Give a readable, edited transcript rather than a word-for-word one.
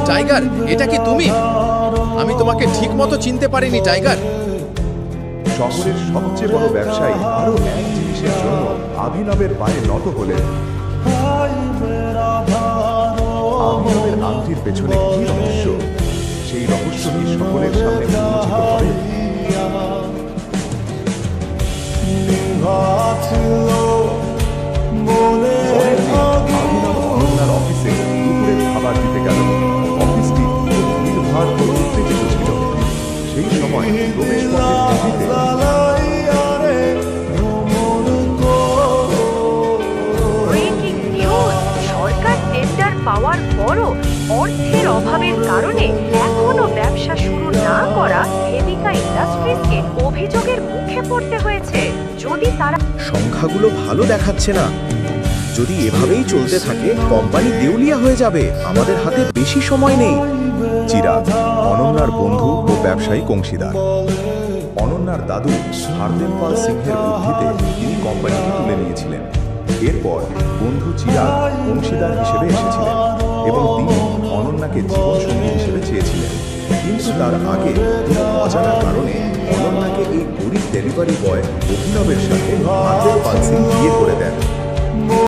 Tiger, এটা কি তুমি? আমি তোমাকে ঠিক মতো চিনতে পারিনি টাইগার। শহরের সবচেয়ে বড় ব্যবসায়ী আরো এক জিনিসের জন্য অভিনবের পায়ে নত হলেন। অভিনবের আংটির পেছনে কি রহস্য, সেই রহস্য কি সকলের সামনে উন্মোচিত হবে? অভিনব অনন্যার অফিসে দুপুরের খাবার দিতে গেল। অফিসটি খুব ভিড়ভাড় ও উত্তেজিত ছিল। সেই সময় প্রবেশ পথের টিভিতে ব্রেকিং নিউজ! সরকার টেন্ডার পাওয়ার পরও অর্থের অভাবের কারণে এখনো ব্যবসা শুরু না করা হেদিকা ইন্ডাস্ট্রিজকে অভিযোগের মুখে পড়তে হয়েছে। যদি তারা সংখ্যাগুলো ভালো দেখাচ্ছে না। যদি এভাবেই চলতে থাকে কোম্পানি দেউলিয়া হয়ে যাবে। আমাদের হাতে বেশি সময় নেই। চিরাগ, অনন্যার বন্ধু ও ব্যবসায়িক অংশীদার। অনন্যার দাদু হারদেব পাল সিংহের বুদ্ধিতে তিনি কোম্পানিটি তুলে নিয়েছিলেন। এরপর বন্ধু চিরাগ অংশীদার হিসেবে এসেছিলেন এবং তিনি অনন্যাকে জীবনসঙ্গী হিসেবে চেয়েছিলেন। কিন্তু তার আগে কোনো অজানা কারণে অনন্যাকে এই গরিব ডেলিভারি বয় অভিনবের সাথে হারদেব পাল সিং বিয়ে করে দেন।